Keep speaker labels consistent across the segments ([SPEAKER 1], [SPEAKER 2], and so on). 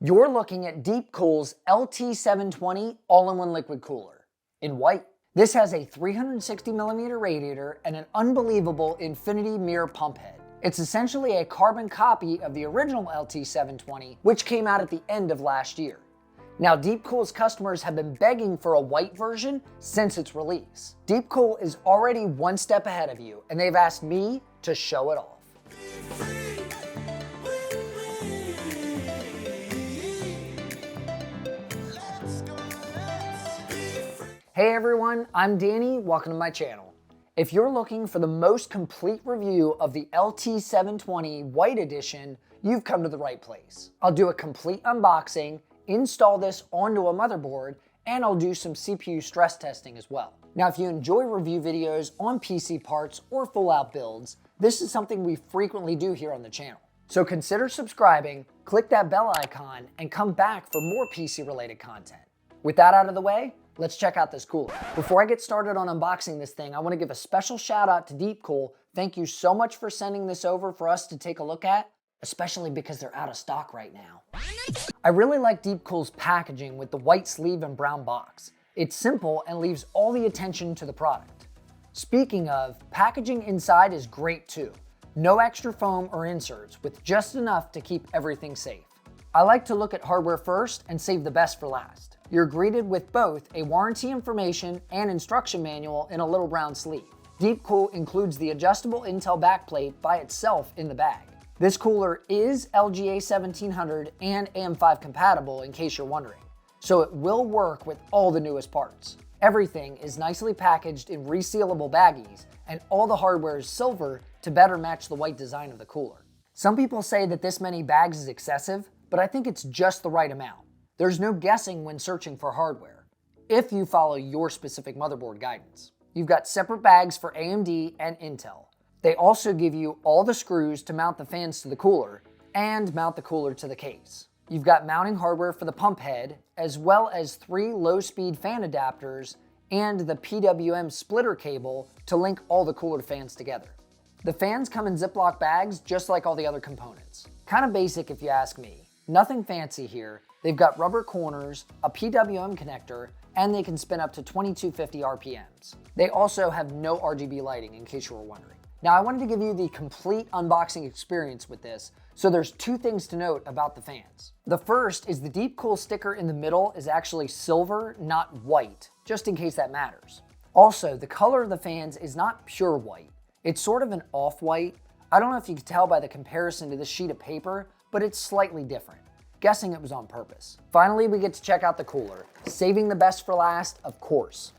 [SPEAKER 1] You're looking at DeepCool's LT720 all-in-one liquid cooler in white. This has a 360mm radiator and an unbelievable infinity mirror pump head. It's essentially a carbon copy of the original LT720, which came out at the end of last year. Now, DeepCool's customers have been begging for a white version since its release. DeepCool is already one step ahead of you, and they've asked me to show it off. Hey everyone, I'm Danny, welcome to my channel. If you're looking for the most complete review of the LT720 White Edition, you've come to the right place. I'll do a complete unboxing, install this onto a motherboard, and I'll do some CPU stress testing as well. Now, if you enjoy review videos on PC parts or full-out builds, this is something we frequently do here on the channel. So consider subscribing, click that bell icon, and come back for more PC-related content. With that out of the way, let's check out this cooler. Before I get started on unboxing this thing, I want to give a special shout out to DeepCool. Thank you so much for sending this over for us to take a look at, especially because they're out of stock right now. I really like DeepCool's packaging with the white sleeve and brown box. It's simple and leaves all the attention to the product. Speaking of, packaging inside is great too. No extra foam or inserts, with just enough to keep everything safe. I like to look at hardware first and save the best for last. You're greeted with both a warranty information and instruction manual in a little brown sleeve. DeepCool includes the adjustable Intel backplate by itself in the bag. This cooler is LGA 1700 and AM5 compatible, in case you're wondering, so it will work with all the newest parts. Everything is nicely packaged in resealable baggies, and all the hardware is silver to better match the white design of the cooler. Some people say that this many bags is excessive, but I think it's just the right amount. There's no guessing when searching for hardware, if you follow your specific motherboard guidance. You've got separate bags for AMD and Intel. They also give you all the screws to mount the fans to the cooler and mount the cooler to the case. You've got mounting hardware for the pump head, as well as 3 low-speed fan adapters and the PWM splitter cable to link all the cooler fans together. The fans come in Ziploc bags just like all the other components. Kind of basic if you ask me. Nothing fancy here. They've got rubber corners, a PWM connector, and they can spin up to 2250 RPMs. They also have no RGB lighting, in case you were wondering. Now, I wanted to give you the complete unboxing experience with this, so there's 2 things to note about the fans. The first is the DeepCool sticker in the middle is actually silver, not white, just in case that matters. Also, the color of the fans is not pure white. It's sort of an off-white. I don't know if you can tell by the comparison to this sheet of paper, but it's slightly different. Guessing it was on purpose. Finally, we get to check out the cooler. Saving the best for last, of course.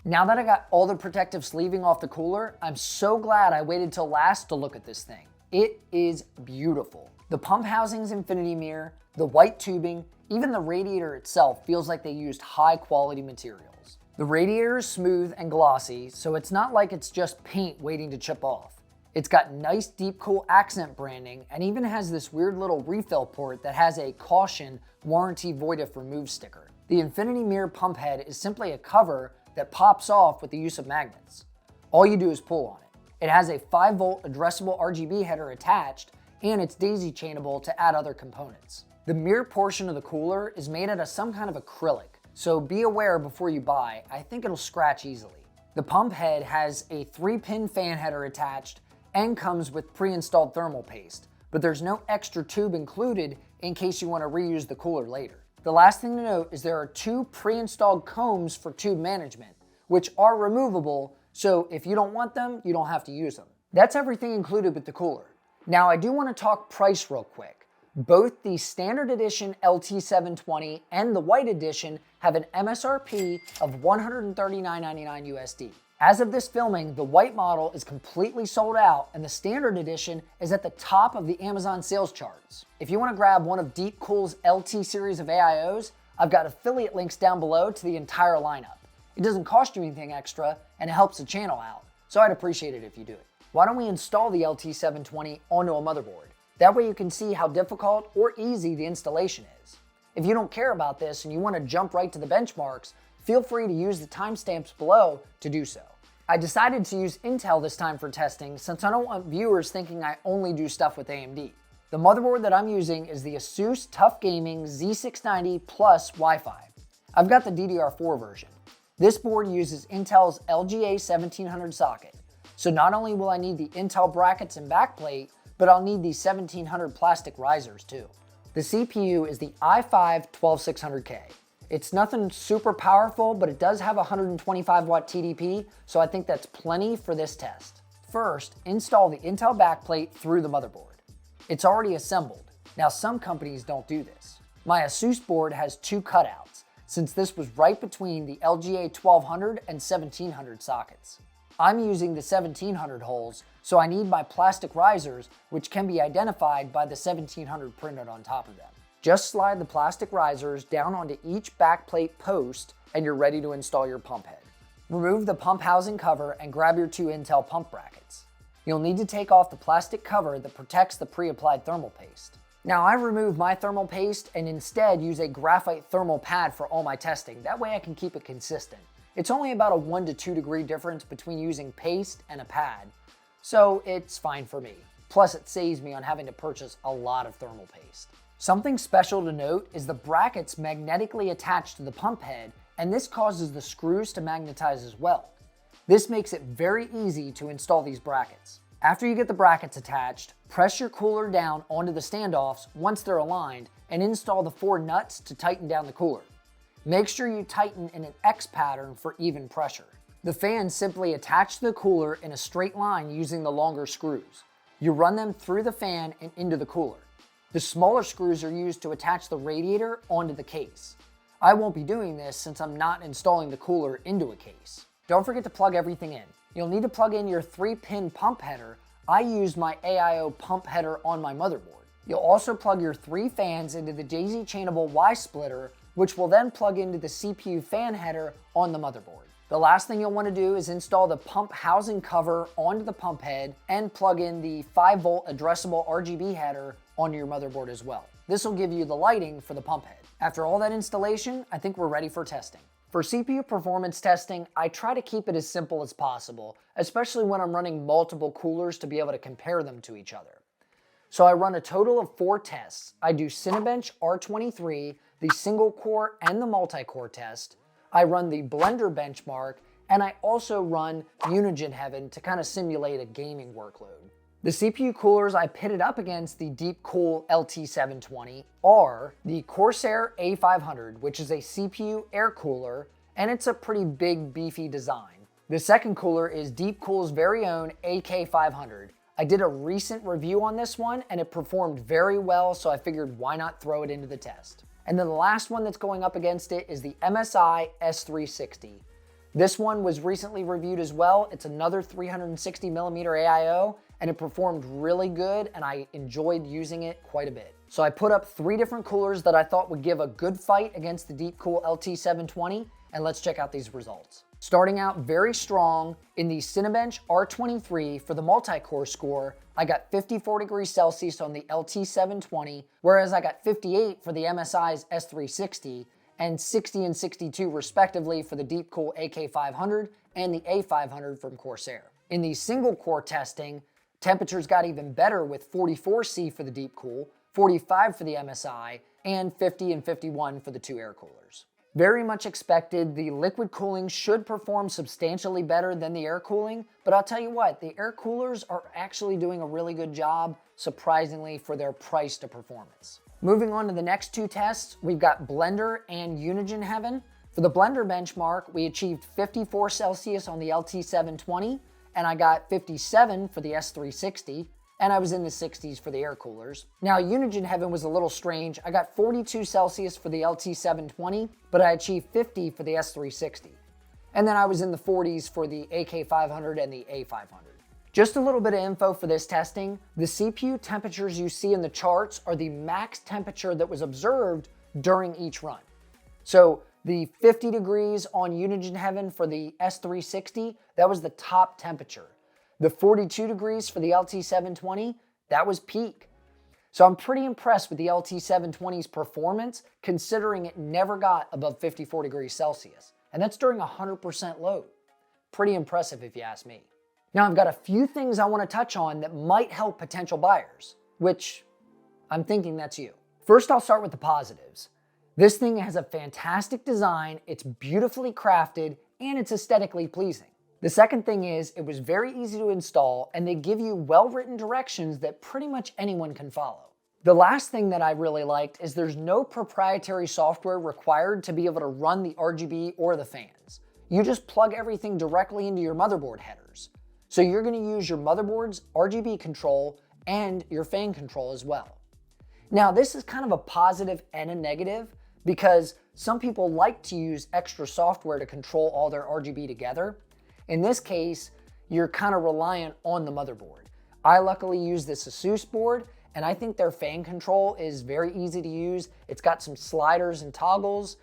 [SPEAKER 1] Now that I got all the protective sleeving off the cooler, I'm so glad I waited till last to look at this thing. It is beautiful. The pump housing's infinity mirror, the white tubing, even the radiator itself feels like they used high quality materials. The radiator is smooth and glossy, so it's not like it's just paint waiting to chip off. It's got nice DeepCool accent branding and even has this weird little refill port that has a caution warranty void if removed sticker. The infinity mirror pump head is simply a cover that pops off with the use of magnets. All you do is pull on it. It has a 5-volt addressable RGB header attached, and it's daisy chainable to add other components. The mirror portion of the cooler is made out of some kind of acrylic, so be aware before you buy. I think it'll scratch easily. The pump head has a 3-pin fan header attached and comes with pre-installed thermal paste, but there's no extra tube included in case you want to reuse the cooler later. The last thing to note is there are 2 pre-installed combs for tube management, which are removable, so if you don't want them, you don't have to use them. That's everything included with the cooler. Now, I do want to talk price real quick. Both the standard edition LT720 and the white edition have an MSRP of $139.99 USD. As of this filming, the white model is completely sold out and the standard edition is at the top of the Amazon sales charts. If you want to grab one of DeepCool's LT series of AIOs, I've got affiliate links down below to the entire lineup. It doesn't cost you anything extra and it helps the channel out, so I'd appreciate it if you do it. Why don't we install the LT720 onto a motherboard? That way you can see how difficult or easy the installation is. If you don't care about this and you want to jump right to the benchmarks, feel free to use the timestamps below to do so. I decided to use Intel this time for testing since I don't want viewers thinking I only do stuff with AMD. The motherboard that I'm using is the Asus TUF Gaming Z690 Plus Wi-Fi. I've got the DDR4 version. This board uses Intel's LGA1700 socket, so not only will I need the Intel brackets and backplate, but I'll need these 1700 plastic risers too. The CPU is the i5-12600K. It's nothing super powerful, but it does have a 125 watt TDP, so I think that's plenty for this test. First, install the Intel backplate through the motherboard. It's already assembled. Now some companies don't do this. My Asus board has two cutouts, since this was right between the LGA 1200 and 1700 sockets. I'm using the 1700 holes, so I need my plastic risers, which can be identified by the 1700 printed on top of them. Just slide the plastic risers down onto each backplate post and you're ready to install your pump head. Remove the pump housing cover and grab your two Intel pump brackets. You'll need to take off the plastic cover that protects the pre-applied thermal paste. Now I removed my thermal paste and instead use a graphite thermal pad for all my testing. That way I can keep it consistent. It's only about a 1 to 2 degree difference between using paste and a pad, so it's fine for me. Plus it saves me on having to purchase a lot of thermal paste. Something special to note is the brackets magnetically attach to the pump head, and this causes the screws to magnetize as well. This makes it very easy to install these brackets. After you get the brackets attached, press your cooler down onto the standoffs once they're aligned and install the 4 nuts to tighten down the cooler. Make sure you tighten in an X pattern for even pressure. The fans simply attach to the cooler in a straight line using the longer screws. You run them through the fan and into the cooler. The smaller screws are used to attach the radiator onto the case. I won't be doing this since I'm not installing the cooler into a case. Don't forget to plug everything in. You'll need to plug in your 3-pin pump header. I used my AIO pump header on my motherboard. You'll also plug your 3 fans into the daisy chainable Y splitter, which will then plug into the CPU fan header on the motherboard. The last thing you'll want to do is install the pump housing cover onto the pump head and plug in the 5-volt addressable RGB header onto your motherboard as well. This will give you the lighting for the pump head. After all that installation, I think we're ready for testing. For CPU performance testing, I try to keep it as simple as possible, especially when I'm running multiple coolers to be able to compare them to each other. So I run a total of 4 tests. I do Cinebench R23, the single core and the multi-core test. I run the Blender benchmark, and I also run Unigine Heaven to kind of simulate a gaming workload. The CPU coolers I pitted up against the DeepCool LT720 are the Corsair A500, which is a CPU air cooler, and it's a pretty big, beefy design. The second cooler is DeepCool's very own AK500. I did a recent review on this one, and it performed very well, so I figured why not throw it into the test. And then the last one that's going up against it is the MSI S360. This one was recently reviewed as well. It's another 360mm AIO, and it performed really good, and I enjoyed using it quite a bit. So I put up 3 different coolers that I thought would give a good fight against the DeepCool LT720, and let's check out these results. Starting out very strong in the Cinebench R23 for the multi-core score, I got 54 degrees Celsius on the LT720, whereas I got 58 for the MSI's S360, and 60 and 62 respectively for the DeepCool AK500 and the A500 from Corsair. In the single core testing, temperatures got even better with 44°C for the DeepCool, 45 for the MSI, and 50 and 51 for the 2 air coolers. Very much expected, the liquid cooling should perform substantially better than the air cooling, but I'll tell you what, the air coolers are actually doing a really good job, surprisingly, for their price to performance. Moving on to the next 2 tests, we've got Blender and Unigine Heaven. For the Blender benchmark, we achieved 54 Celsius on the LT720, and I got 57 for the S360, and I was in the 60s for the air coolers. Now, Unigine Heaven was a little strange. I got 42 Celsius for the LT720, but I achieved 50 for the S360. And then I was in the 40s for the AK500 and the A500. Just a little bit of info for this testing. The CPU temperatures you see in the charts are the max temperature that was observed during each run. So the 50 degrees on Unigine Heaven for the S360, that was the top temperature. The 42 degrees for the LT720, that was peak. So I'm pretty impressed with the LT720's performance, considering it never got above 54 degrees Celsius. And that's during 100% load. Pretty impressive if you ask me. Now I've got a few things I want to touch on that might help potential buyers, which I'm thinking that's you. First, I'll start with the positives. This thing has a fantastic design, it's beautifully crafted, and it's aesthetically pleasing. The second thing is it was very easy to install, and they give you well-written directions that pretty much anyone can follow. The last thing that I really liked is there's no proprietary software required to be able to run the RGB or the fans. You just plug everything directly into your motherboard headers. So you're going to use your motherboard's RGB control and your fan control as well. Now, this is kind of a positive and a negative because some people like to use extra software to control all their RGB together. In this case, you're kind of reliant on the motherboard. I luckily use this Asus board, and I think their fan control is very easy to use. It's got some sliders and toggles,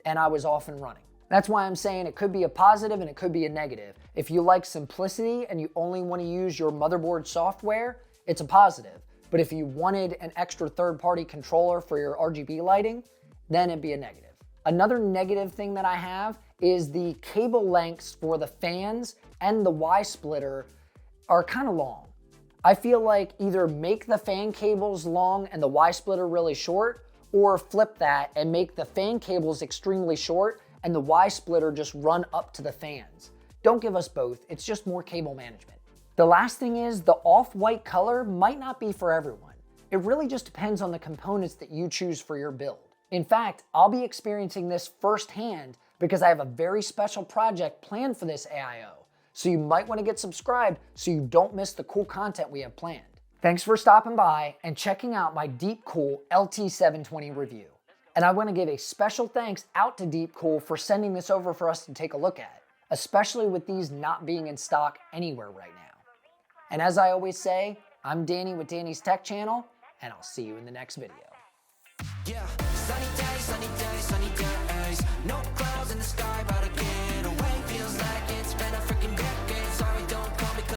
[SPEAKER 1] and I was off and running. That's why I'm saying it could be a positive and it could be a negative. If you like simplicity and you only want to use your motherboard software, it's a positive. But if you wanted an extra third-party controller for your RGB lighting, then it'd be a negative. Another negative thing that I have is the cable lengths for the fans and the Y splitter are kind of long. I feel like either make the fan cables long and the Y splitter really short, or flip that and make the fan cables extremely short and the Y splitter just run up to the fans. Don't give us both, it's just more cable management. The last thing is the off-white color might not be for everyone. It really just depends on the components that you choose for your build. In fact, I'll be experiencing this firsthand because I have a very special project planned for this AIO. So you might want to get subscribed so you don't miss the cool content we have planned. Thanks for stopping by and checking out my DeepCool LT720 review. And I want to give a special thanks out to DeepCool for sending this over for us to take a look at, especially with these not being in stock anywhere right now. And as I always say, I'm Danny with Danny's Tech Channel, and I'll see you in the next video.
[SPEAKER 2] Yeah.